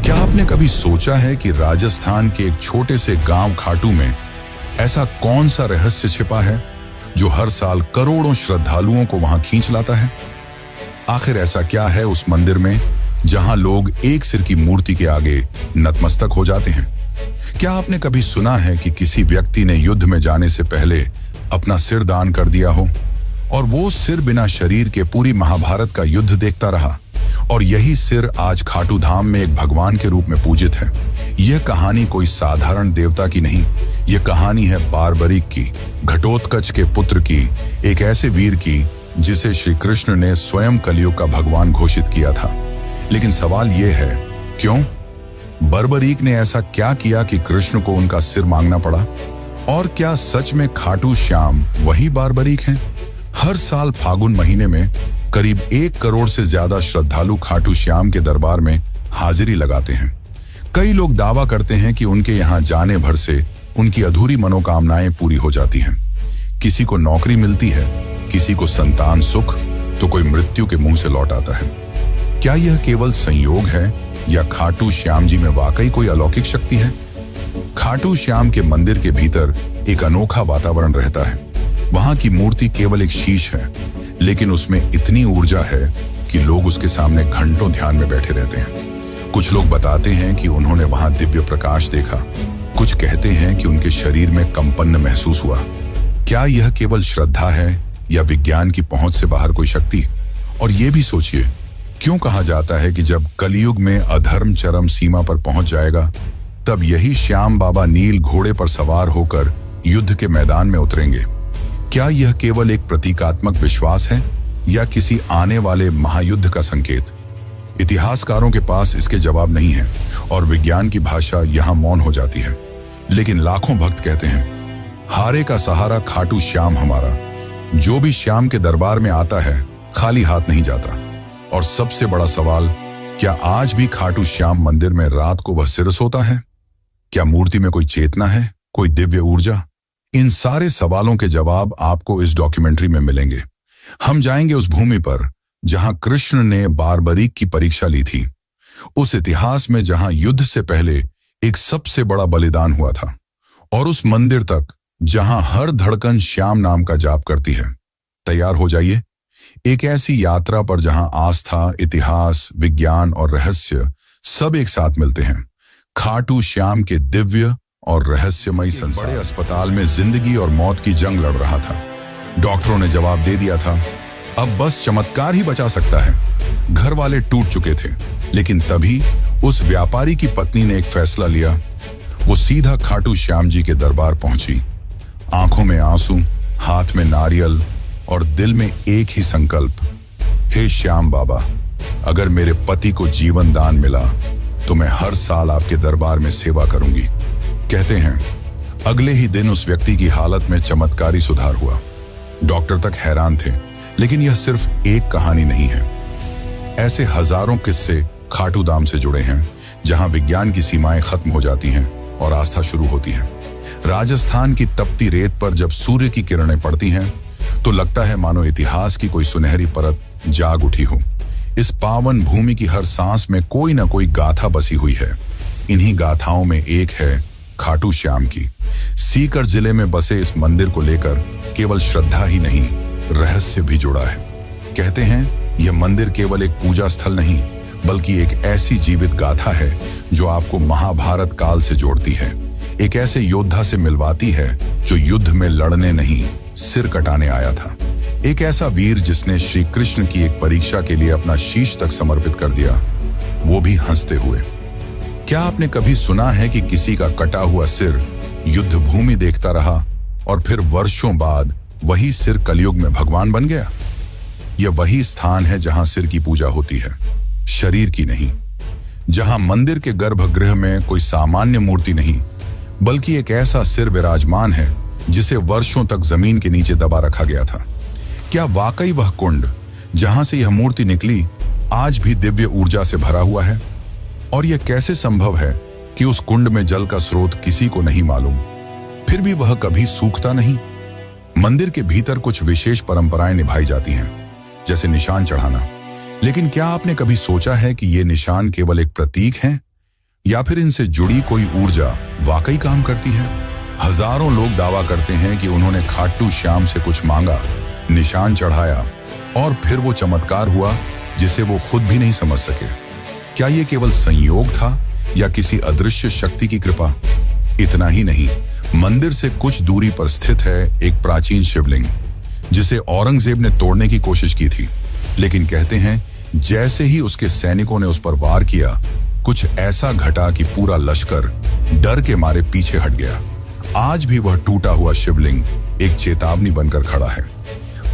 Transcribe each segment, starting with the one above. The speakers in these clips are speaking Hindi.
क्या आपने कभी सोचा है कि राजस्थान के एक छोटे से गांव खाटू में ऐसा कौन सा रहस्य छिपा है जो हर साल करोड़ों श्रद्धालुओं को वहां खींच लाता है? आखिर ऐसा क्या है उस मंदिर में जहां लोग एक सिर की मूर्ति के आगे नतमस्तक हो जाते हैं? क्या आपने कभी सुना है कि किसी व्यक्ति ने युद्ध में जाने से पहले अपना सिर दान कर दिया हो और वो सिर बिना शरीर के पूरी महाभारत का युद्ध देखता रहा, और यही सिर आज खाटू धाम में एक भगवान के रूप में पूजित है? यह कहानी कोई साधारण देवता की नहीं, यह कहानी है बारबरीक की, घटोत्कच के पुत्र की, एक ऐसे वीर की जिसे श्री कृष्ण ने स्वयं कलयुग का भगवान घोषित किया था। लेकिन सवाल यह है, क्यों? बर्बरीक ने ऐसा क्या किया कि कृष्ण को उनका सिर मांगना पड़ा? और क्या सच में खाटू श्याम वही बारबरीक हैं? हर साल फागुन महीने में करीब 1 करोड़ से ज्यादा श्रद्धालु खाटू श्याम के दरबार में हाजिरी लगाते हैं। कई लोग दावा करते हैं कि उनके यहाँ जाने भर से उनकी अधूरी मनोकामनाएं पूरी हो जाती हैं। किसी को नौकरी मिलती है, किसी को संतान सुख, तो कोई मृत्यु के मुंह से लौट आता है। क्या यह केवल संयोग है या खाटू श्याम जी में वाकई कोई अलौकिक शक्ति है? खाटू श्याम के मंदिर के भीतर एक अनोखा वातावरण रहता है। वहां की मूर्ति केवल एक शीश है, लेकिन उसमें इतनी ऊर्जा है कि लोग उसके सामने घंटों ध्यान में बैठे रहते हैं। कुछ लोग बताते हैं कि उन्होंने वहां दिव्य प्रकाश देखा, कुछ कहते हैं कि उनके शरीर में कंपन महसूस हुआ। क्या यह केवल श्रद्धा है या विज्ञान की पहुंच से बाहर कोई शक्ति? और यह भी सोचिए, क्यों कहा जाता है कि जब कलयुग में अधर्म चरम सीमा पर पहुंच जाएगा, तब यही श्याम बाबा नील घोड़े पर सवार होकर युद्ध के मैदान में उतरेंगे? क्या यह केवल एक प्रतीकात्मक विश्वास है या किसी आने वाले महायुद्ध का संकेत? इतिहासकारों के पास इसके जवाब नहीं है और विज्ञान की भाषा यहां मौन हो जाती है। लेकिन लाखों भक्त कहते हैं, हारे का सहारा खाटू श्याम हमारा। जो भी श्याम के दरबार में आता है खाली हाथ नहीं जाता। और सबसे बड़ा सवाल, क्या आज भी खाटू श्याम मंदिर में रात को वह सिर सोता है? क्या मूर्ति में कोई चेतना है, कोई दिव्य ऊर्जा? इन सारे सवालों के जवाब आपको इस डॉक्यूमेंट्री में मिलेंगे। हम जाएंगे उस भूमि पर जहां कृष्ण ने बारबरीक की परीक्षा ली थी, उस इतिहास में जहां युद्ध से पहले एक सबसे बड़ा बलिदान हुआ था, और उस मंदिर तक जहां हर धड़कन श्याम नाम का जाप करती है। तैयार हो जाइए एक ऐसी यात्रा पर जहां आस्था, इतिहास, विज्ञान और रहस्य सब एक साथ मिलते हैं। खाटू श्याम के दिव्य और रहस्यमयी संसार। बड़े अस्पताल में जिंदगी और मौत की जंग लड़ रहा था। डॉक्टरों ने जवाब दे दिया था, अब बस चमत्कार ही बचा सकता है। घर वाले टूट चुके थे, लेकिन तभी उस व्यापारी की पत्नी ने एक फैसला लिया। वो सीधा खाटू श्याम जी के दरबार पहुंची, आंखों में आंसू, हाथ में नारियल और दिल में एक ही संकल्प, हे श्याम बाबा, अगर मेरे पति को जीवन दान मिला तो मैं हर साल आपके दरबार में सेवा करूंगी। कहते हैं अगले ही दिन उस व्यक्ति की हालत में चमत्कारी सुधार हुआ। डॉक्टर तक हैरान थे, लेकिन यह सिर्फ एक कहानी नहीं है। ऐसे हजारों किस्से खाटू धाम से जुड़े हैं, जहां विज्ञान की सीमाएं खत्म हो जाती हैं और आस्था शुरू होती है। राजस्थान की तपती रेत पर जब सूर्य की किरणें पड़ती हैं, तो लगता है मानो इतिहास की कोई सुनहरी परत जाग उठी हो। इस पावन भूमि की हर सांस में कोई ना कोई गाथा बसी हुई है। इन्हीं गाथाओं में एक है खाटू श्याम की। सीकर जिले में बसे इस मंदिर को लेकर केवल श्रद्धा ही नहीं, रहस्य भी जुड़ा है। कहते हैं यह मंदिर केवल एक पूजा स्थल नहीं, बल्कि एक ऐसी जीवित गाथा है जो आपको महाभारत काल से जोड़ती है। एक ऐसे योद्धा से मिलवाती है जो युद्ध में लड़ने नहीं, सिर कटाने आया था। एक ऐसा वीर जिसने श्री कृष्ण की एक परीक्षा के लिए अपना शीश तक समर्पित कर दिया, वो भी हंसते हुए। क्या आपने कभी सुना है कि किसी का कटा हुआ सिर युद्ध भूमि देखता रहा और फिर वर्षों बाद वही सिर कलयुग में भगवान बन गया? यह वही स्थान है जहां सिर की पूजा होती है, शरीर की नहीं। जहां मंदिर के गर्भगृह में कोई सामान्य मूर्ति नहीं, बल्कि एक ऐसा सिर विराजमान है जिसे वर्षों तक जमीन के नीचे दबा रखा गया था। क्या वाकई वह कुंड जहां से यह मूर्ति निकली आज भी दिव्य ऊर्जा से भरा हुआ है? और यह कैसे संभव है कि उस कुंड में जल का स्रोत किसी को नहीं मालूम, फिर भी वह कभी सूखता नहीं? मंदिर के भीतर कुछ विशेष परंपराएं निभाई जाती हैं, जैसे निशान चढ़ाना। लेकिन क्या आपने कभी सोचा है कि ये निशान केवल एक प्रतीक हैं या फिर इनसे जुड़ी कोई ऊर्जा वाकई काम करती है? हजारों लोग दावा करते हैं कि उन्होंने खाटू श्याम से कुछ मांगा, निशान चढ़ाया और फिर वो चमत्कार हुआ जिसे वो खुद भी नहीं समझ सके। क्या ये केवल संयोग था या किसी अदृश्य शक्ति की कृपा? इतना ही नहीं, मंदिर से कुछ दूरी पर स्थित है एक प्राचीन शिवलिंग जिसे औरंगजेब ने तोड़ने की कोशिश की थी, लेकिन कहते हैं जैसे ही उसके सैनिकों ने उस पर वार किया, कुछ ऐसा घटा कि पूरा लश्कर डर के मारे पीछे हट गया। आज भी वह टूटा हुआ शिवलिंग एक चेतावनी बनकर खड़ा है।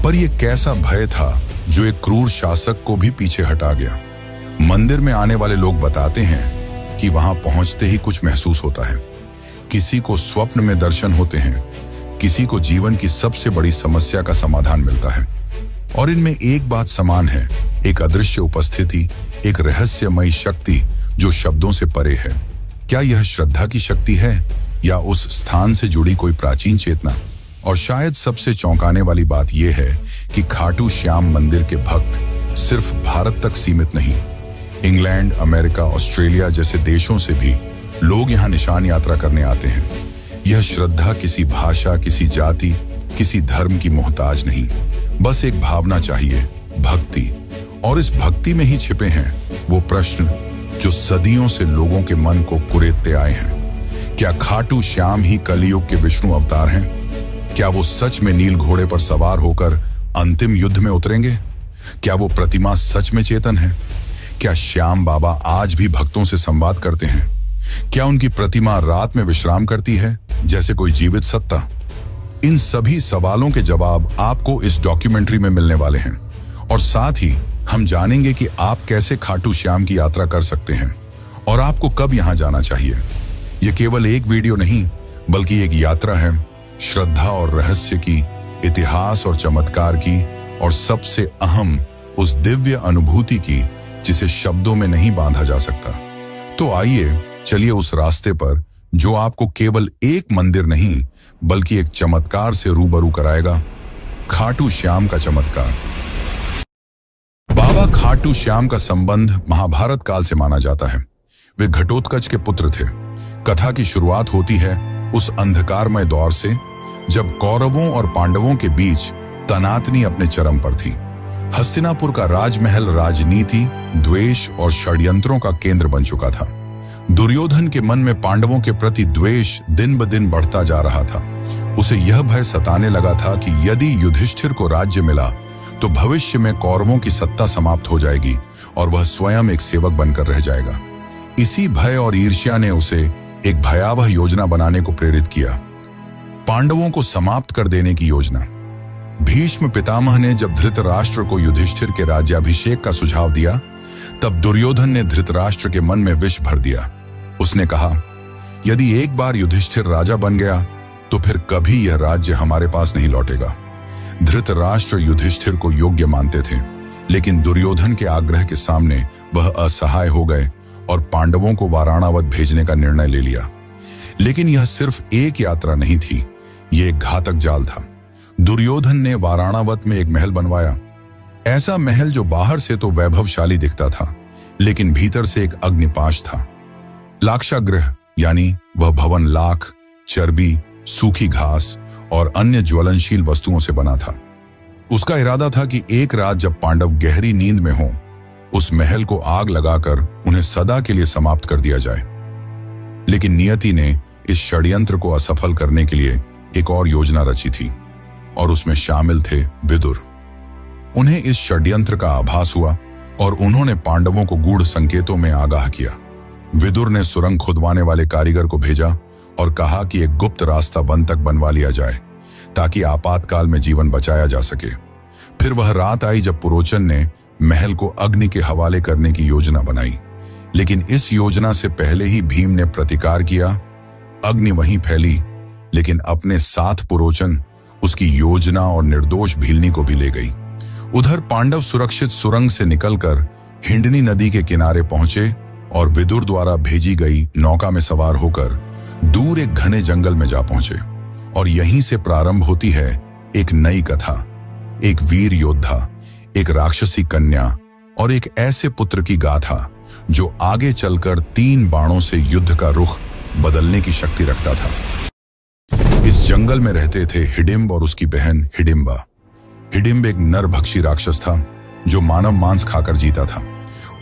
पर यह कैसा भय था जो एक क्रूर शासक को भी पीछे हटा गया? मंदिर में आने वाले लोग बताते हैं कि वहां पहुंचते ही कुछ महसूस होता है। किसी को स्वप्न में दर्शन होते हैं, किसी को जीवन की सबसे बड़ी समस्या का समाधान मिलता है। और इनमें एक बात समान है, एक अदृश्य उपस्थिति, एक रहस्यमयी शक्ति जो शब्दों से परे है। क्या यह श्रद्धा की शक्ति है या उस स्थान से जुड़ी कोई प्राचीन चेतना? और शायद सबसे चौंकाने वाली बात यह है कि खाटू श्याम मंदिर के भक्त सिर्फ भारत तक सीमित नहीं, इंग्लैंड, अमेरिका, ऑस्ट्रेलिया जैसे देशों से भी लोग यहाँ निशान यात्रा करने आते हैं। यह श्रद्धा किसी भाषा, किसी जाति, किसी धर्म की मोहताज नहीं, बस एक भावना चाहिए, भक्ति। और इस भक्ति में ही छिपे हैं वो प्रश्न जो सदियों से लोगों के मन को कुरेदते आए हैं। क्या खाटू श्याम ही कलयुग के विष्णु अवतार हैं? क्या वो सच में नील घोड़े पर सवार होकर अंतिम युद्ध में उतरेंगे? क्या वो प्रतिमा सच में चेतन है? क्या श्याम बाबा आज भी भक्तों से संवाद करते हैं? क्या उनकी प्रतिमा रात में विश्राम करती है जैसे कोई जीवित सत्ता? इन सभी सवालों के जवाब आपको इस डॉक्यूमेंट्री में मिलने वाले हैं, और साथ ही हम जानेंगे कि आप कैसे खाटू श्याम की यात्रा कर सकते हैं और आपको कब यहां जाना चाहिए। यह केवल एक वीडियो नहीं, बल्कि एक यात्रा है, श्रद्धा और रहस्य की, इतिहास और चमत्कार की, और सबसे अहम उस दिव्य अनुभूति की जिसे शब्दों में नहीं बांधा जा सकता। तो आइए चलिए उस रास्ते पर जो आपको केवल एक मंदिर नहीं बल्कि एक चमत्कार से रूबरू कराएगा, खाटू श्याम का चमत्कार। बाबा खाटू श्याम का संबंध महाभारत काल से माना जाता है। वे घटोत्कच के पुत्र थे। कथा की शुरुआत होती है उस अंधकारमय दौर से जब कौरवों और पांडवों के बीच तनातनी अपने चरम पर थी। हस्तिनापुर का राजमहल राजनीति, द्वेष और षड्यंत्रों का केंद्र बन चुका था। दुर्योधन के मन में पांडवों के प्रति द्वेष दिन ब दिन बढ़ता जा रहा था। उसे यह भय सताने लगा था कि यदि युधिष्ठिर को राज्य मिला तो भविष्य में कौरवों की सत्ता समाप्त हो जाएगी और वह स्वयं एक सेवक बनकर रह जाएगा। इसी भय और ईर्ष्या ने उसे एक भयावह योजना बनाने को प्रेरित किया, पांडवों को समाप्त कर देने की योजना। भीष्म पितामह ने जब धृतराष्ट्र को युधिष्ठिर के राज्याभिषेक का सुझाव दिया, तब दुर्योधन ने धृतराष्ट्र के मन में विष भर दिया। उसने कहा, यदि एक बार युधिष्ठिर राजा बन गया तो फिर कभी यह राज्य हमारे पास नहीं लौटेगा। धृतराष्ट्र युधिष्ठिर को योग्य मानते थे, लेकिन दुर्योधन के आग्रह के सामने वह असहाय हो गए और पांडवों को वाराणावत भेजने का निर्णय ले लिया। लेकिन यह सिर्फ एक यात्रा नहीं थी, यह एक घातक जाल था। दुर्योधन ने वाराणावत में एक महल बनवाया, ऐसा महल जो बाहर से तो वैभवशाली दिखता था, लेकिन भीतर से एक अग्निपाश था। लाक्षागृह यानी वह भवन लाख, चर्बी, सूखी घास और अन्य ज्वलनशील वस्तुओं से बना था। उसका इरादा था कि एक रात जब पांडव गहरी नींद में हों, उस महल को आग लगाकर उन्हें सदा के लिए समाप्त कर दिया जाए। लेकिन नियति ने इस षड्यंत्र को असफल करने के लिए एक और योजना रची थी, और उसमें शामिल थे विदुर। उन्हें इस षड्यंत्र का आभास हुआ और उन्होंने पांडवों को गूढ़ संकेतों में आगाह किया। विदुर ने सुरंग खुदवाने वाले कारीगर को भेजा और कहा कि एक गुप्त रास्ता वन तक बनवा लिया जाए ताकि आपातकाल में जीवन बचाया जा सके। फिर वह रात आई जब पुरोचन ने महल को अग्नि के हवाले करने की योजना बनाई, लेकिन इस योजना से पहले ही भीम ने प्रतिकार किया। अग्नि वहीं फैली, लेकिन अपने साथ पुरोचन उसकी योजना और निर्दोष भीलनी को भी ले गई। उधर पांडव सुरक्षित सुरंग से निकलकर हिंडनी नदी के किनारे पहुंचे और विदुर द्वारा भेजी गई नौका में सवार होकर दूर एक घने जंगल में जा पहुंचे। और यहीं से प्रारंभ होती है एक नई कथा, एक वीर योद्धा, एक राक्षसी कन्या और एक ऐसे पुत्र की गाथा जो आगे चलकर 3 बाणों से युद्ध का रुख बदलने की शक्ति रखता था। इस जंगल में रहते थे हिडिंब और उसकी बहन हिडिंबा। हिडिंब एक नरभक्षी राक्षस था जो मानव मांस खाकर जीता था।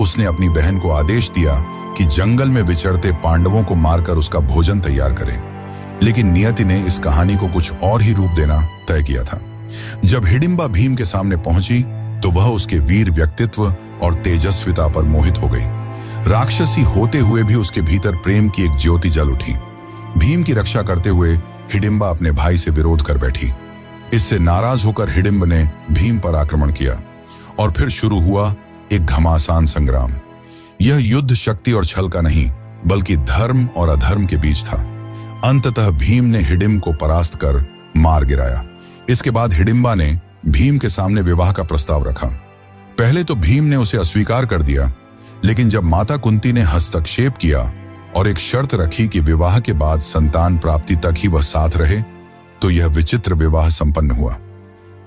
उसने अपनी बहन को आदेश दिया कि जंगल में विचरते पांडवों को मारकर उसका भोजन तैयार करे, लेकिन नियति ने इस कहानी को कुछ और ही रूप देना तय किया था। जब हिडिंबा भीम के सामने पहुंची तो वह उसके वीर व्यक्तित्व और तेजस्विता पर मोहित हो गई। राक्षसी होते हुए भी उसके भीतर प्रेम की एक ज्योति जल उठी। भीम की रक्षा करते हुए हिडिंबा अपने भाई से विरोध कर बैठी। इससे नाराज होकर हिडिंब ने भीम पर आक्रमण किया और फिर शुरू हुआ एक घमासान संग्राम। यह युद्ध शक्ति और छल का नहीं, बल्कि धर्म और अधर्म के बीच था। अंततः भीम ने हिडिंब को परास्त कर मार गिराया। इसके बाद हिडिंबा ने भीम के सामने विवाह का प्रस्ताव रखा। पहले तो भीम ने उसे अस्वीकार कर दिया, लेकिन जब माता कुंती ने हस्तक्षेप किया और एक शर्त रखी कि विवाह के बाद संतान प्राप्ति तक ही वह साथ रहे, तो यह विचित्र विवाह संपन्न हुआ।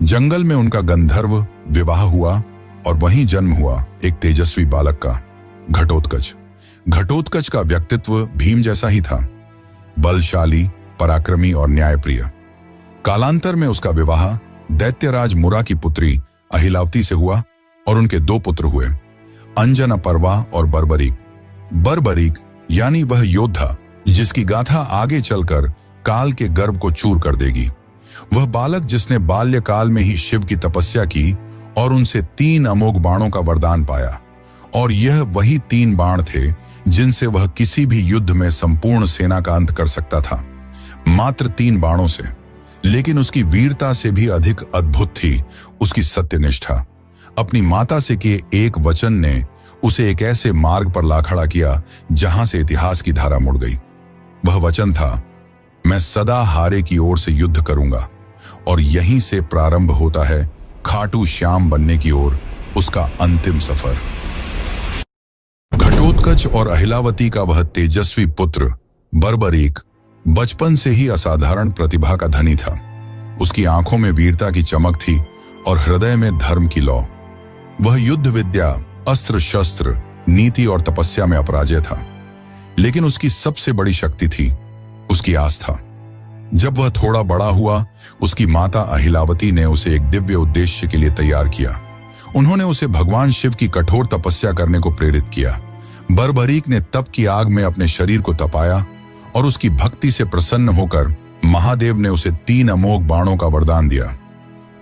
जंगल में उनका गंधर्व विवाह हुआ और वहीं जन्म हुआ एक तेजस्वी बालक का, घटोत्कच। घटोत्कच का व्यक्तित्व भीम जैसा ही था, बलशाली, पराक्रमी और न्यायप्रिय। कालांतर में उसका विवाह दैत्यराज मुरा की पुत्री अहिलावती से हुआ और उनके 2 पुत्र हुए, अंजनपर्वा और बर्बरीक। बर्बरीक यानी वह योद्धा जिसकी गाथा आगे चलकर काल के गर्व को चूर कर देगी। वह बालक जिसने बाल्यकाल में ही शिव की तपस्या की और उनसे 3 अमोघ बाणों का वरदान पाया, और यह वही 3 बाण थे जिनसे वह किसी भी युद्ध में संपूर्ण सेना का अंत कर सकता था। मात्र 3 बाणों से, लेकिन उसकी वीरता से भी अधिक अद्भुत थी उसकी सत्यनिष्ठा। अपनी माता से किए एक वचन ने उसे एक ऐसे मार्ग पर ला खड़ा किया जहां से इतिहास की धारा मुड़ गई। वह वचन था, मैं सदा हारे की ओर से युद्ध करूंगा, और यहीं से प्रारंभ होता है खाटू श्याम बनने की ओर उसका अंतिम सफर। घटोत्कच और अहिलावती का वह तेजस्वी पुत्र बर्बरीक बचपन से ही असाधारण प्रतिभा का धनी था। उसकी आंखों में वीरता की चमक थी और हृदय में धर्म की लौ। वह युद्ध विद्या, अस्त्र शस्त्र, नीति और तपस्या में अपराजय था, लेकिन उसकी सबसे बड़ी शक्ति थी उसकी आस्था। जब वह थोड़ा बड़ा हुआ, उसकी माता अहिलावती ने उसे एक दिव्य उद्देश्य के लिए तैयार किया। उन्होंने उसे भगवान शिव की कठोर तपस्या करने को प्रेरित किया। बर्बरीक ने तप की आग में अपने शरीर को तपाया और उसकी भक्ति से प्रसन्न होकर महादेव ने उसे 3 अमोघ बाणों का वरदान दिया।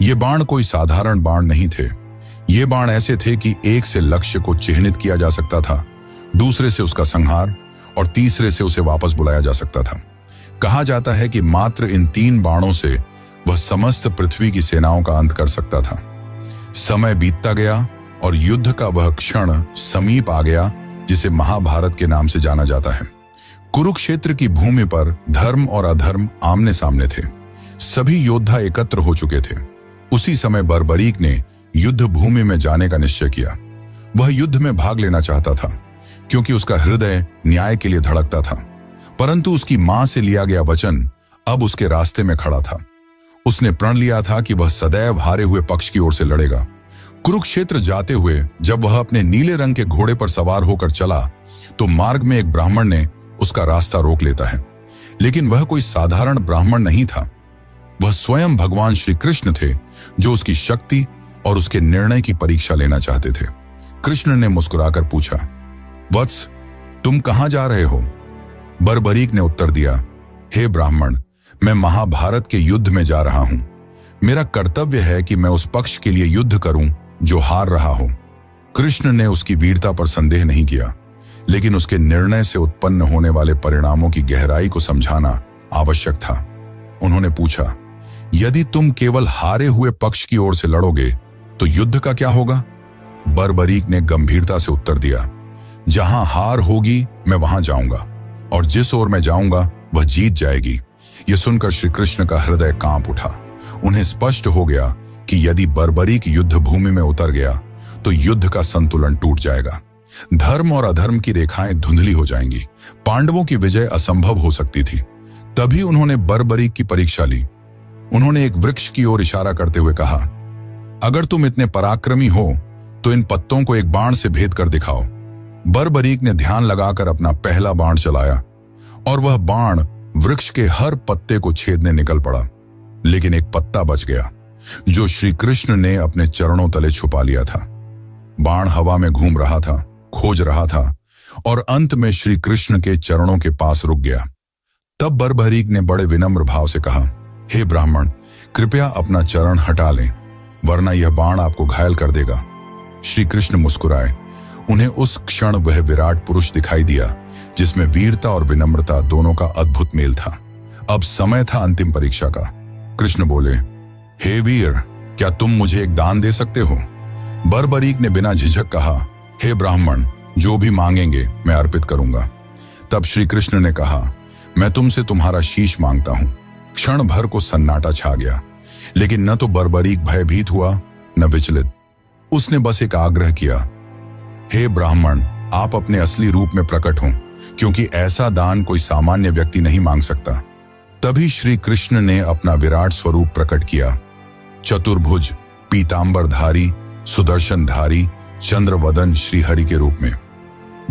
ये बाण कोई साधारण बाण नहीं थे। ये बाण ऐसे थे कि एक से लक्ष्य को चिह्नित किया जा सकता था, दूसरे से उसका संहार और तीसरे से उसे वापस बुलाया जा सकता था। कहा जाता है कि मात्र इन 3 बाणों से वह समस्त पृथ्वी की सेनाओं का अंत कर सकता था। समय बीतता गया और युद्ध का वह क्षण समीप आ गया जिसे महाभारत के नाम से जाना जाता है। कुरुक्षेत्र की भूमि पर धर्म और अधर्म आमने सामने थे। सभी योद्धा एकत्र हो चुके थे। उसी समय बर्बरीक ने युद्ध भूमि में जाने का निश्चय किया। वह युद्ध में भाग लेना चाहता था क्योंकि उसका हृदय न्याय के लिए धड़कता था, परंतु उसकी मां से लिया गया वचन अब उसके रास्ते में खड़ा था। उसने प्रण लिया था कि वह सदैव हारे हुए पक्ष की ओर से लड़ेगा। कुरुक्षेत्र जाते हुए जब वह अपने नीले रंग के घोड़े पर सवार होकर चला तो मार्ग में एक ब्राह्मण ने उसका रास्ता रोक लेता है। लेकिन वह कोई साधारण ब्राह्मण नहीं था। वह स्वयं भगवान श्री कृष्ण थे जो उसकी शक्ति और उसके निर्णय की परीक्षा लेना चाहते थे। कृष्ण ने मुस्कुराकर पूछा, वत्स, तुम कहां जा रहे हो? बर्बरीक ने उत्तर दिया, हे ब्राह्मण, मैं महाभारत के युद्ध में जा रहा हूं। मेरा कर्तव्य है कि मैं उस पक्ष के लिए युद्ध करूं जो हार रहा हो। कृष्ण ने उसकी वीरता पर संदेह नहीं किया, लेकिन उसके निर्णय से उत्पन्न होने वाले परिणामों की गहराई को समझाना आवश्यक था। उन्होंने पूछा, यदि तुम केवल हारे हुए पक्ष की ओर से लड़ोगे तो युद्ध का क्या होगा? बर्बरीक ने गंभीरता से उत्तर दिया, जहां हार होगी मैं वहां जाऊंगा, और जिस ओर मैं जाऊंगा वह जीत जाएगी। यह सुनकर श्री कृष्ण का हृदय कांप उठा। उन्हें स्पष्ट हो गया कि यदि बर्बरीक युद्ध भूमि में उतर गया तो युद्ध का संतुलन टूट जाएगा। धर्म और अधर्म की रेखाएं धुंधली हो जाएंगी। पांडवों की विजय असंभव हो सकती थी। तभी उन्होंने बर्बरीक की परीक्षा ली। उन्होंने एक वृक्ष की ओर इशारा करते हुए कहा, अगर तुम इतने पराक्रमी हो तो इन पत्तों को एक बाण से भेद कर दिखाओ। बर्बरीक ने ध्यान लगाकर अपना पहला बाण चलाया और वह बाण वृक्ष के हर पत्ते को छेदने निकल पड़ा, लेकिन एक पत्ता बच गया जो श्री कृष्ण ने अपने चरणों तले छुपा लिया था। बाण हवा में घूम रहा था, खोज रहा था और अंत में श्री कृष्ण के चरणों के पास रुक गया। तब बर्बरीक ने बड़े विनम्र भाव से कहा, हे ब्राह्मण, कृपया अपना चरण हटा लें, वरना यह बाण आपको घायल कर देगा। श्री कृष्ण मुस्कुराए। उन्हें उस क्षण वह विराट पुरुष दिखाई दिया जिसमें वीरता और विनम्रता दोनों का अद्भुत मेल था। अब समय था अंतिम परीक्षा का। कृष्ण बोले, हे वीर, क्या तुम मुझे एक दान दे सकते हो? बर्बरीक ने बिना झिझक कहा, हे ब्राह्मण, जो भी मांगेंगे मैं अर्पित करूंगा। तब श्री कृष्ण ने कहा, मैं तुमसे तुम्हारा शीश मांगता हूं। क्षण भर को सन्नाटा छा गया, लेकिन न तो बर्बरीक भयभीत हुआ न विचलित। उसने बस एक आग्रह किया, हे ब्राह्मण, आप अपने असली रूप में प्रकट हों, क्योंकि ऐसा दान कोई सामान्य व्यक्ति नहीं मांग सकता। तभी श्री कृष्ण ने अपना विराट स्वरूप प्रकट किया। चतुर्भुज, पीतांबरधारी, सुदर्शनधारी, चंद्रवदन श्रीहरि के रूप में।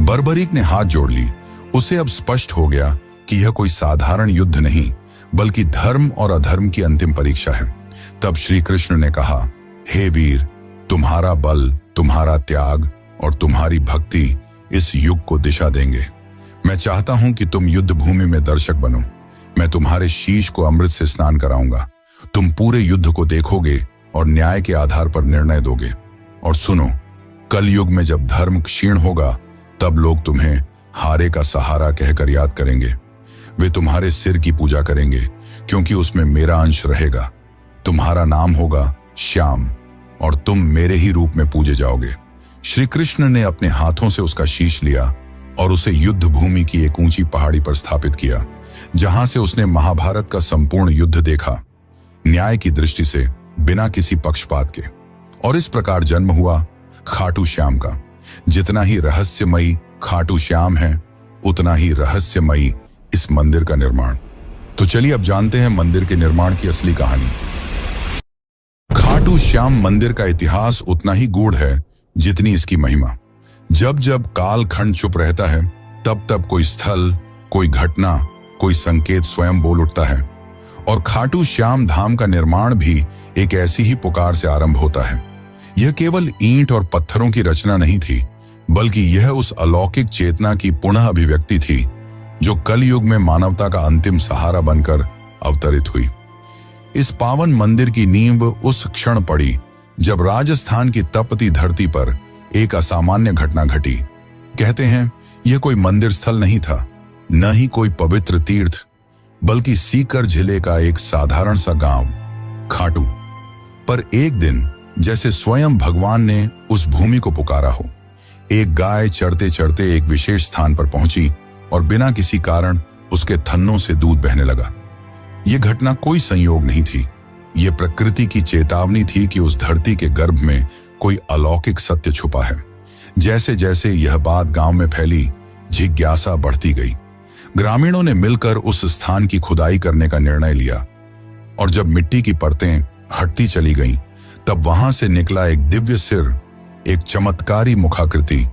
बर्बरीक ने हाथ जोड़ ली। उसे अब स्पष्ट हो गया कि यह कोई साधारण युद्ध नहीं, बल्कि धर्म और अधर्म की अंतिम परीक्षा है। तब श्री कृष्ण ने कहा, हे वीर, तुम्हारा बल, तुम्हारा त्याग और तुम्हारी भक्ति इस युग को दिशा देंगे। मैं चाहता हूं कि तुम युद्ध भूमि में दर्शक बनो। मैं तुम्हारे शीश को अमृत से स्नान कराऊंगा। तुम पूरे युद्ध को देखोगे और न्याय के आधार पर निर्णय दोगे। और सुनो, कल युग में जब धर्म क्षीण होगा, तब लोग तुम्हें हारे का सहारा कहकर याद करेंगे। वे तुम्हारे सिर की पूजा करेंगे, क्योंकि उसमें मेरा अंश रहेगा। तुम्हारा नाम होगा श्याम और तुम मेरे ही रूप में पूजे जाओगे। श्री कृष्ण ने अपने हाथों से उसका शीश लिया और उसे युद्ध भूमि की एक ऊंची पहाड़ी पर स्थापित किया, जहां से उसने महाभारत का संपूर्ण युद्ध देखा, न्याय की दृष्टि से, बिना किसी पक्षपात के। और इस प्रकार जन्म हुआ खाटू श्याम का। जितना ही रहस्यमयी खाटू श्याम है, उतना ही रहस्यमयी इस मंदिर का निर्माण। तो चलिए अब जानते हैं मंदिर के निर्माण की असली कहानी। खाटू श्याम मंदिर का इतिहास उतना ही गूढ़ है जितनी इसकी महिमा। जब जब कालखंड चुप रहता है, तब तब कोई स्थल, कोई घटना, कोई संकेत स्वयं बोल उठता है। और खाटू श्याम धाम का निर्माण भी एक ऐसी ही पुकार से आरंभ होता है। यह केवल ईंट और पत्थरों की रचना नहीं थी, बल्कि यह उस अलौकिक चेतना की पुनः अभिव्यक्ति थी जो कलयुग में मानवता का अंतिम सहारा बनकर अवतरित हुई। इस पावन मंदिर की नींव उस क्षण पड़ी जब राजस्थान की तपती धरती पर एक असामान्य घटना घटी। कहते हैं यह कोई मंदिर स्थल नहीं था, न ही कोई पवित्र तीर्थ, बल्कि सीकर जिले का एक साधारण सा गांव खाटू। पर एक दिन जैसे स्वयं भगवान ने उस भूमि को पुकारा हो, एक गाय चरते चरते एक विशेष स्थान पर पहुंची और बिना किसी कारण उसके थन्नों से दूध बहने लगा। यह घटना कोई संयोग नहीं थी, यह प्रकृति की चेतावनी थी कि उस धरती के गर्भ में कोई अलौकिक सत्य छुपा है। जैसे जैसे यह बात गांव में फैली, जिज्ञासा बढ़ती गई। ग्रामीणों ने मिलकर उस स्थान की खुदाई करने का निर्णय लिया और जब मिट्टी की परतें हटती चली गईं, तब वहां से निकला एक दिव्य सिर, एक चमत्कारी मुखाकृति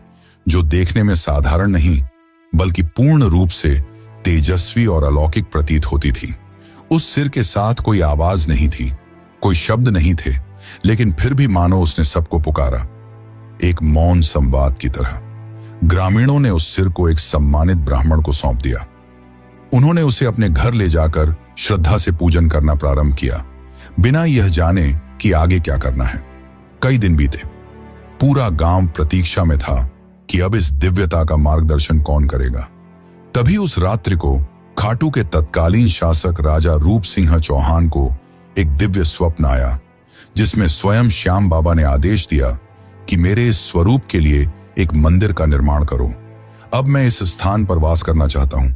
जो देखने में साधारण नहीं बल्कि पूर्ण रूप से तेजस्वी और अलौकिक प्रतीत होती थी। उस सिर के साथ कोई आवाज नहीं थी, कोई शब्द नहीं थे, लेकिन फिर भी मानो उसने सबको पुकारा, एक मौन संवाद की तरह। ग्रामीणों ने उस सिर को एक सम्मानित ब्राह्मण को सौंप दिया। उन्होंने उसे अपने घर ले जाकर श्रद्धा से पूजन करना प्रारंभ किया, बिना यह जाने कि आगे क्या करना है। कई दिन बीते। पूरा गांव प्रतीक्षा में था कि अब इस दिव्यता का मार्गदर्शन कौन करेगा। तभी उस रात्रि को खाटू के तत्कालीन शासक राजा रूप सिंह चौहान को एक दिव्य स्वप्न आया, जिसमें स्वयं श्याम बाबा ने आदेश दिया कि मेरे इस स्वरूप के लिए एक मंदिर का निर्माण करो। अब मैं इस स्थान पर वास करना चाहता हूं।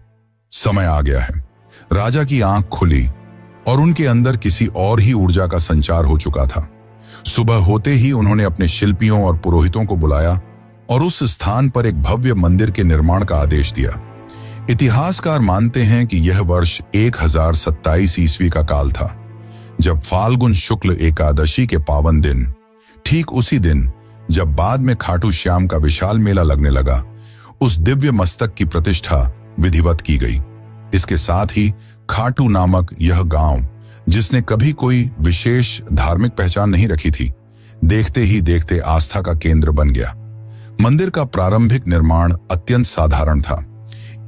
समय आ गया है। राजा की आंख खुली और उनके अंदर किसी और ही ऊर्जा का संचार हो चुका था। सुबह होते ही उन्होंने अपने शिल्पियों और पुरोहितों को बुलाया और उस स्थान पर एक भव्य मंदिर के निर्माण का आदेश दिया। इतिहासकार मानते हैं कि यह वर्ष 1027 ईस्वी का काल था, जब फाल्गुन शुक्ल एकादशी के पावन दिन, ठीक उसी दिन जब बाद में खाटू श्याम का विशाल मेला लगने लगा, उस दिव्य मस्तक की प्रतिष्ठा विधिवत की गई। इसके साथ ही खाटू नामक यह गांव, जिसने कभी कोई विशेष धार्मिक पहचान नहीं रखी थी, देखते ही देखते आस्था का केंद्र बन गया। मंदिर का प्रारंभिक निर्माण अत्यंत साधारण था,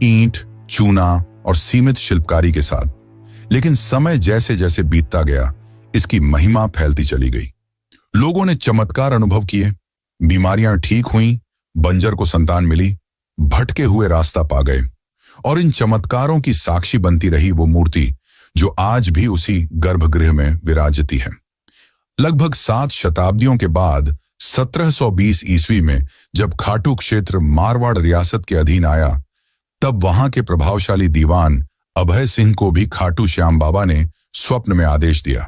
ईंट, चूना और सीमित शिल्पकारी के साथ। लेकिन समय जैसे जैसे बीतता गया, इसकी महिमा फैलती चली गई। लोगों ने चमत्कार अनुभव किए, बीमारियां ठीक हुईं, बंजर को संतान मिली, भटके हुए रास्ता पा गए। और इन चमत्कारों की साक्षी बनती रही वो मूर्ति जो आज भी उसी गर्भगृह में विराजती है। लगभग 7 शताब्दियों के बाद 1720 ईस्वी में जब खाटू क्षेत्र मारवाड़ रियासत के अधीन आया, तब वहां के प्रभावशाली दीवान अभय सिंह को भी खाटू श्याम बाबा ने स्वप्न में आदेश दिया।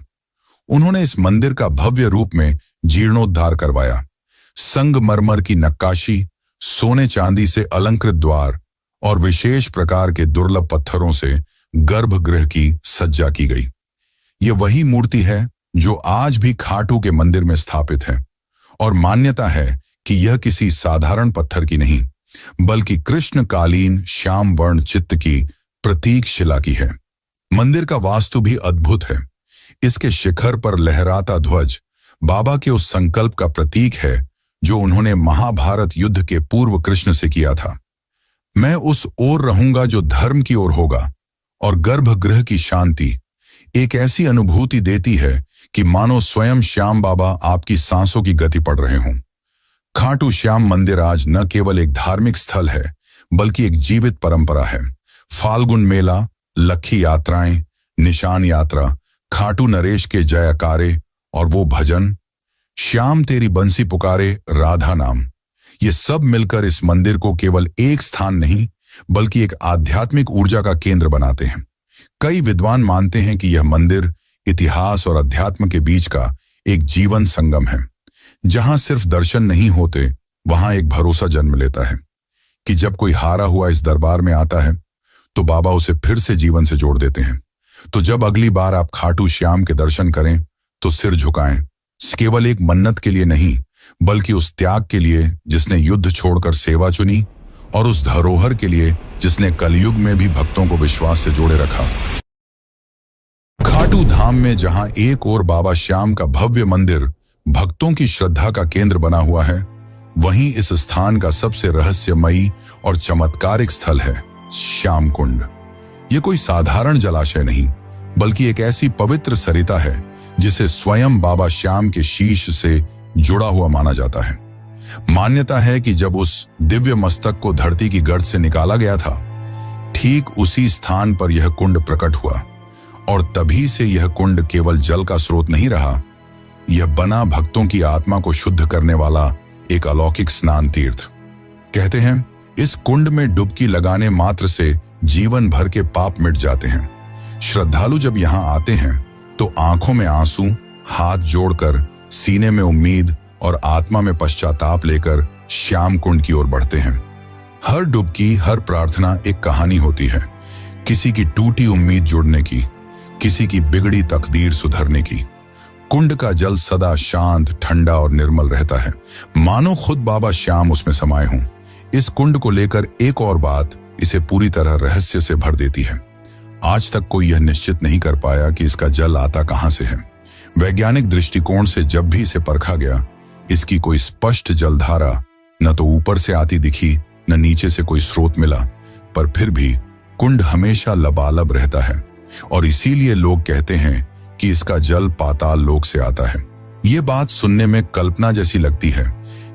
उन्होंने इस मंदिर का भव्य रूप में जीर्णोद्धार करवाया। संगमरमर की नक्काशी, सोने चांदी से अलंकृत द्वार और विशेष प्रकार के दुर्लभ पत्थरों से गर्भगृह की सज्जा की गई। ये वही मूर्ति है जो आज भी खाटू के मंदिर में स्थापित है, और मान्यता है कि यह किसी साधारण पत्थर की नहीं, बल्कि कृष्णकालीन श्याम वर्ण चित्त की प्रतीक शिला की है। मंदिर का वास्तु भी अद्भुत है। इसके शिखर पर लहराता ध्वज बाबा के उस संकल्प का प्रतीक है जो उन्होंने महाभारत युद्ध के पूर्व कृष्ण से किया था। मैं उस ओर रहूंगा जो धर्म की ओर होगा। और गर्भगृह की शांति एक ऐसी अनुभूति देती है कि मानो स्वयं श्याम बाबा आपकी सांसों की गति पढ़ रहे हों। खाटू श्याम मंदिर आज न केवल एक धार्मिक स्थल है, बल्कि एक जीवित परंपरा है। फाल्गुन मेला, लक्खी यात्राएं, निशान यात्रा, खाटू नरेश के जयकारे और वो भजन, श्याम तेरी बंसी पुकारे राधा नाम, ये सब मिलकर इस मंदिर को केवल एक स्थान नहीं, बल्कि एक आध्यात्मिक ऊर्जा का केंद्र बनाते हैं। कई विद्वान मानते हैं कि यह मंदिर इतिहास और अध्यात्म के बीच का एक जीवन संगम है। जहां सिर्फ दर्शन नहीं होते, वहां एक भरोसा जन्म लेता है कि जब कोई हारा हुआ इस दरबार में आता है, तो बाबा उसे फिर से जीवन से जोड़ देते हैं। तो जब अगली बार आप खाटू श्याम के दर्शन करें, तो सिर झुकाएं, केवल एक मन्नत के लिए नहीं, बल्कि उस त्याग के लिए जिसने युद्ध छोड़कर सेवा चुनी, और उस धरोहर के लिए जिसने कलयुग में भी भक्तों को विश्वास से जोड़े रखा। खाटू धाम में जहां एक ओर बाबा श्याम का भव्य मंदिर भक्तों की श्रद्धा का केंद्र बना हुआ है, वहीं इस स्थान का सबसे रहस्यमयी और चमत्कारिक स्थल है श्याम कुंड। ये कोई साधारण जलाशय नहीं, बल्कि एक ऐसी पवित्र सरिता है जिसे स्वयं बाबा श्याम के शीश से जुड़ा हुआ माना जाता है। मान्यता है कि जब उस दिव्य मस्तक को धरती की गर्द से निकाला गया था, ठीक उसी स्थान पर यह कुंड प्रकट हुआ, और तभी से यह कुंड केवल जल का स्रोत नहीं रहा, यह बना भक्तों की आत्मा को शुद्ध करने वाला एक अलौकिक स्नान तीर्थ। कहते हैं इस कुंड में डुबकी लगाने मात्र से जीवन भर के पाप मिट जाते हैं। श्रद्धालु जब यहाँ आते हैं तो आंखों में आंसू, हाथ जोड़कर, सीने में उम्मीद और आत्मा में पश्चाताप लेकर श्याम कुंड की ओर बढ़ते हैं। हर डुबकी, हर प्रार्थना एक कहानी होती है, किसी की टूटी उम्मीद जुड़ने की, किसी की बिगड़ी तकदीर सुधरने की। कुंड का जल सदा शांत, ठंडा और निर्मल रहता है, मानो खुद बाबा श्याम उसमें समाये हों। इस कुंड को लेकर एक और बात इसे पूरी तरह रहस्य से भर देती है। आज तक कोई यह निश्चित नहीं कर पाया कि इसका जल आता कहां से है। वैज्ञानिक दृष्टिकोण से जब भी इसे परखा गया, इसकी कोई स्पष्ट जलधारा न तो ऊपर से आती दिखी, न नीचे से कोई स्रोत मिला, पर फिर भी कुंड हमेशा लबालब रहता है, और इसीलिए लोग कहते हैं कि इसका जल पाताल लोक से आता है। ये बात सुनने में कल्पना जैसी लगती है,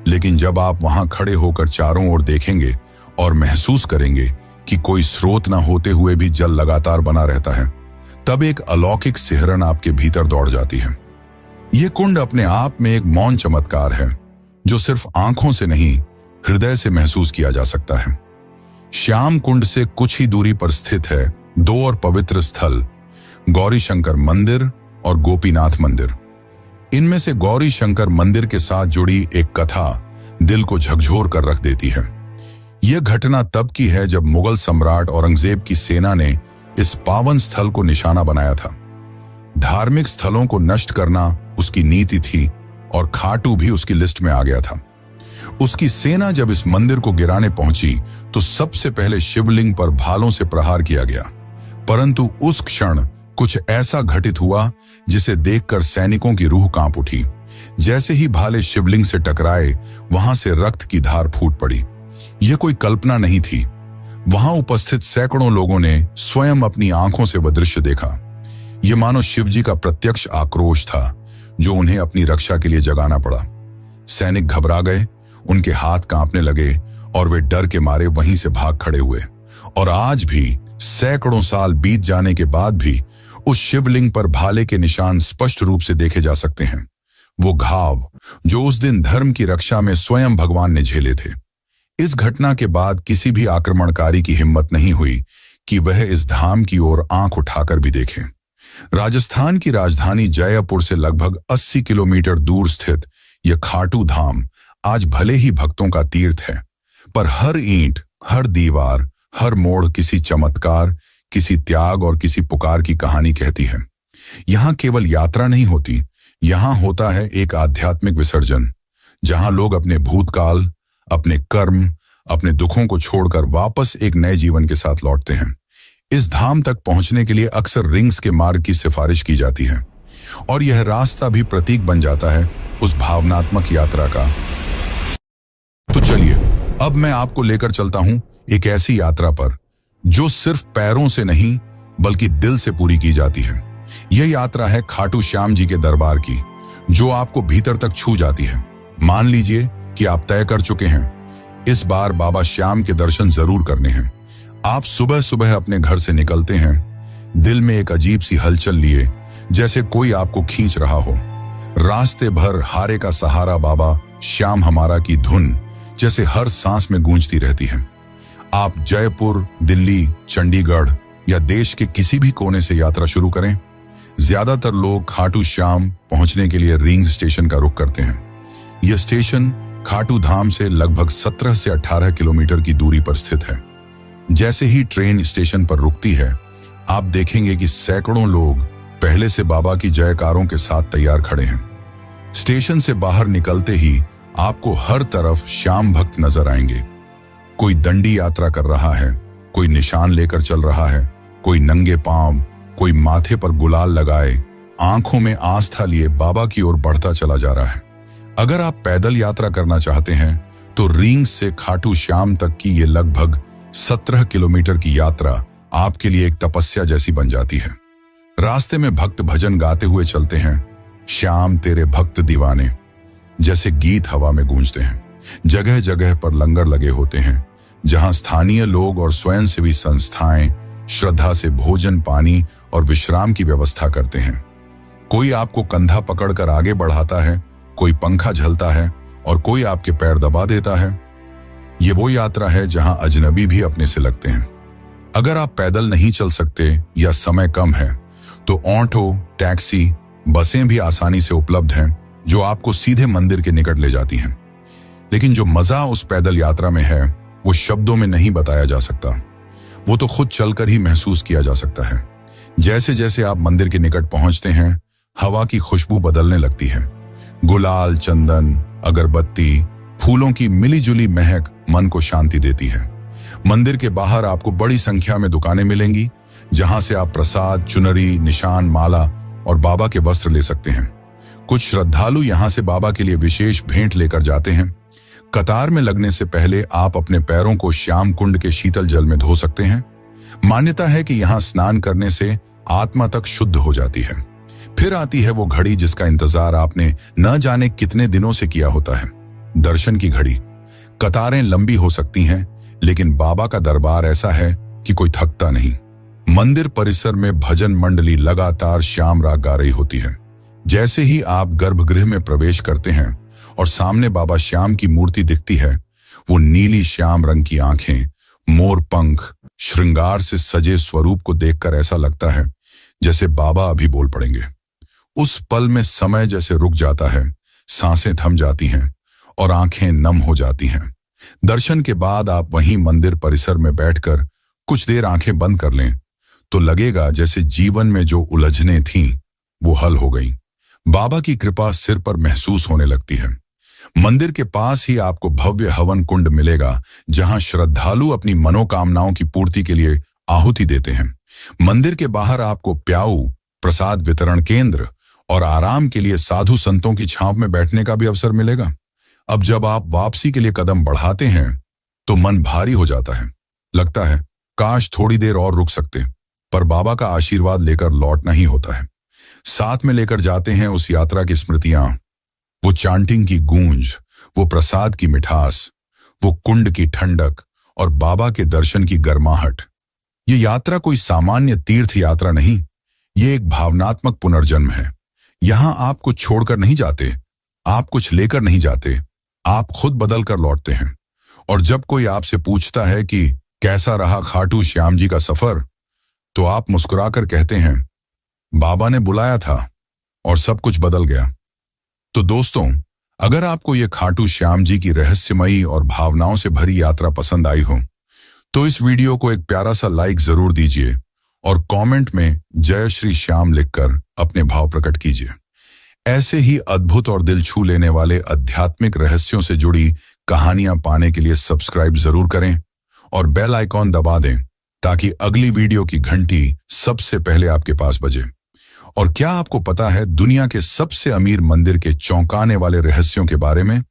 लेकिन जब आप वहां खड़े होकर चारों ओर देखेंगे और महसूस करेंगे कि कोई स्रोत न होते हुए भी जल लगातार बना रहता है, तब एक अलौकिक सिहरन आपके भीतर दौड़ जाती है। यह कुंड अपने आप में एक मौन चमत्कार है, जो सिर्फ आंखों से नहीं, हृदय से महसूस किया जा सकता है। श्याम कुंड से कुछ ही दूरी पर स्थित है दो और पवित्र स्थल, गौरी शंकर मंदिर और गोपीनाथ मंदिर। इनमें से गौरी शंकर मंदिर के साथ जुड़ी एक कथा दिल को झकझोर कर रख देती है। यह घटना तब की है जब मुगल सम्राट औरंगजेब की सेना ने इस पावन स्थल को निशाना बनाया था। धार्मिक स्थलों को नष्ट करना उसकी नीति थी, और खाटू भी उसकी लिस्ट में आ गया था। उसकी सेना जब इस मंदिर को गिराने पहुंची तो सबसे पहले शिवलिंग पर भालों से प्रहार किया गया। परंतु उस क्षण कुछ ऐसा घटित हुआ जिसे देखकर सैनिकों की रूह कांप उठी। जैसे ही भाले शिवलिंग से टकराए, वहां से रक्त की धार फूट पड़ी। यह कोई कल्पना नहीं थी। वहां उपस्थित सैकड़ों लोगों ने स्वयं अपनी आंखों से वह दृश्य देखा। यह मानो शिवजी का प्रत्यक्ष आक्रोश था जो उन्हें अपनी रक्षा के लिए जगाना पड़ा। सैनिक घबरा गए, उनके हाथ कांपने लगे और वे डर के मारे वहीं से भाग खड़े हुए। और आज भी सैकड़ों साल बीत जाने के बाद भी उस शिवलिंग पर भाले के निशान स्पष्ट रूप से देखे जा सकते हैं। वो घाव जो उस दिन धर्म की रक्षा में स्वयं भगवान ने झेले थे। इस घटना के बाद किसी भी आक्रमणकारी की हिम्मत नहीं हुई कि वह इस धाम की ओर आंख उठाकर भी देखें। राजस्थान की राजधानी जयपुर से लगभग 80 किलोमीटर दूर स्थित यह खाटू धाम आज भले ही भक्तों का तीर्थ है, पर हर ईंट, हर दीवार, हर मोड़ किसी चमत्कार, किसी त्याग और किसी पुकार की कहानी कहती है। यहां केवल यात्रा नहीं होती, यहां होता है एक आध्यात्मिक विसर्जन, जहां लोग अपने भूतकाल, अपने कर्म, अपने दुखों को छोड़कर वापस एक नए जीवन के साथ लौटते हैं। इस धाम तक पहुंचने के लिए अक्सर रिंग्स के मार्ग की सिफारिश की जाती है और यह रास्ता भी प्रतीक बन जाता है उस भावनात्मक यात्रा का। तो चलिए, अब मैं आपको लेकर चलता हूं एक ऐसी यात्रा पर जो सिर्फ पैरों से नहीं बल्कि दिल से पूरी की जाती है। यह यात्रा है खाटू श्याम जी के दरबार की, जो आपको भीतर तक छू जाती है। मान लीजिए कि आप तय कर चुके हैं, इस बार बाबा श्याम के दर्शन जरूर करने हैं। आप सुबह सुबह अपने घर से निकलते हैं, दिल में एक अजीब सी हलचल लिए, जैसे कोई आपको खींच रहा हो। रास्ते भर हारे का सहारा बाबा श्याम हमारा की धुन जैसे हर सांस में गूंजती रहती है। आप जयपुर, दिल्ली, चंडीगढ़ या देश के किसी भी कोने से यात्रा शुरू करें, ज्यादातर लोग खाटू श्याम पहुंचने के लिए रिंग्स स्टेशन का रुख करते हैं। यह स्टेशन खाटू धाम से लगभग 17 से 18 किलोमीटर की दूरी पर स्थित है। जैसे ही ट्रेन स्टेशन पर रुकती है, आप देखेंगे कि सैकड़ों लोग पहले से बाबा की जयकारों के साथ तैयार खड़े हैं। स्टेशन से बाहर निकलते ही आपको हर तरफ श्याम भक्त नजर आएंगे। कोई दंडी यात्रा कर रहा है, कोई निशान लेकर चल रहा है, कोई नंगे पांव, कोई माथे पर गुलाल लगाए, आंखों में आस्था लिए बाबा की ओर बढ़ता चला जा रहा है। अगर आप पैदल यात्रा करना चाहते हैं तो रिंग्स से खाटू श्याम तक की ये लगभग 17 किलोमीटर की यात्रा आपके लिए एक तपस्या जैसी बन जाती है। रास्ते में भक्त भजन गाते हुए चलते हैं, श्याम तेरे भक्त दीवाने जैसे गीत हवा में गूंजते हैं। जगह जगह पर लंगर लगे होते हैं, जहां स्थानीय लोग और स्वयंसेवी संस्थाएं श्रद्धा से भोजन, पानी और विश्राम की व्यवस्था करते हैं। कोई आपको कंधा पकड़कर आगे बढ़ाता है, कोई पंखा झलता है और कोई आपके पैर दबा देता है। ये वो यात्रा है जहां अजनबी भी अपने से लगते हैं। अगर आप पैदल नहीं चल सकते या समय कम है तो ऑटो, टैक्सी, बसें भी आसानी से उपलब्ध हैं, जो आपको सीधे मंदिर के निकट ले जाती हैं। लेकिन जो मजा उस पैदल यात्रा में है वो शब्दों में नहीं बताया जा सकता। वो तो खुद चलकर ही महसूस किया जा सकता है। जैसे जैसे आप मंदिर के निकट पहुंचते हैं, हवा की खुशबू बदलने लगती है। गुलाल, चंदन, अगरबत्ती, फूलों की मिलीजुली महक मन को शांति देती है। मंदिर के बाहर आपको बड़ी संख्या में दुकानें मिलेंगी, जहां से आप प्रसाद, चुनरी, निशान, माला और बाबा के वस्त्र ले सकते हैं। कुछ श्रद्धालु यहां से बाबा के लिए विशेष भेंट लेकर जाते हैं। कतार में लगने से पहले आप अपने पैरों को श्याम कुंड के शीतल जल में धो सकते हैं। मान्यता है कि यहां स्नान करने से आत्मा तक शुद्ध हो जाती है। फिर आती है वो घड़ी जिसका इंतजार आपने न जाने कितने दिनों से किया होता है, दर्शन की घड़ी। कतारें लंबी हो सकती हैं, लेकिन बाबा का दरबार ऐसा है कि कोई थकता नहीं। मंदिर परिसर में भजन मंडली लगातार श्याम राग गा रही होती है। जैसे ही आप गर्भगृह में प्रवेश करते हैं और सामने बाबा श्याम की मूर्ति दिखती है, वो नीली श्याम रंग की आंखें, मोर पंख, श्रृंगार से सजे स्वरूप को देखकर ऐसा लगता है जैसे बाबा अभी बोल पड़ेंगे। उस पल में समय जैसे रुक जाता है, सांसें थम जाती हैं और आंखें नम हो जाती हैं। दर्शन के बाद आप वहीं मंदिर परिसर में बैठकर कुछ देर आंखें बंद कर लें तो लगेगा जैसे जीवन में जो उलझनें थीं वो हल हो गईं। बाबा की कृपा सिर पर महसूस होने लगती है। मंदिर के पास ही आपको भव्य हवन कुंड मिलेगा, जहां श्रद्धालु अपनी मनोकामनाओं की पूर्ति के लिए आहुति देते हैं। मंदिर के बाहर आपको प्याऊ, प्रसाद वितरण केंद्र और आराम के लिए साधु संतों की छांव में बैठने का भी अवसर मिलेगा। अब जब आप वापसी के लिए कदम बढ़ाते हैं तो मन भारी हो जाता है। लगता है काश थोड़ी देर और रुक सकते, पर बाबा का आशीर्वाद लेकर लौटना ही होता है। साथ में लेकर जाते हैं उस यात्रा की स्मृतियां, वो चांटिंग की गूंज, वो प्रसाद की मिठास, वो कुंड की ठंडक और बाबा के दर्शन की गर्माहट। ये यात्रा कोई सामान्य तीर्थ यात्रा नहीं, ये एक भावनात्मक पुनर्जन्म है। यहां आप कुछ छोड़कर नहीं जाते, आप कुछ लेकर नहीं जाते, आप खुद बदल कर लौटते हैं। और जब कोई आपसे पूछता है कि कैसा रहा खाटू श्याम जी का सफर, तो आप मुस्कुराकर कहते हैं, बाबा ने बुलाया था और सब कुछ बदल गया। तो दोस्तों, अगर आपको ये खाटू श्याम जी की रहस्यमयी और भावनाओं से भरी यात्रा पसंद आई हो, तो इस वीडियो को एक प्यारा सा लाइक जरूर दीजिए और कमेंट में जय श्री श्याम लिखकर अपने भाव प्रकट कीजिए। ऐसे ही अद्भुत और दिल छू लेने वाले आध्यात्मिक रहस्यों से जुड़ी कहानियां पाने के लिए सब्सक्राइब जरूर करें और बेल आइकॉन दबा दें, ताकि अगली वीडियो की घंटी सबसे पहले आपके पास बजे। और क्या आपको पता है दुनिया के सबसे अमीर मंदिर के चौंकाने वाले रहस्यों के बारे में,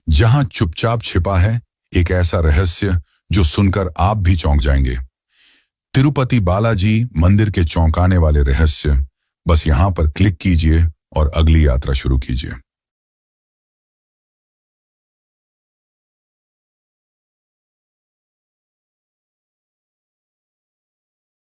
जहां चुपचाप छिपा है एक ऐसा रहस्य जो सुनकर आप भी चौंक जाएंगे। तिरुपति बालाजी मंदिर के चौंकाने वाले रहस्य, बस यहां पर क्लिक कीजिए और अगली यात्रा शुरू कीजिए।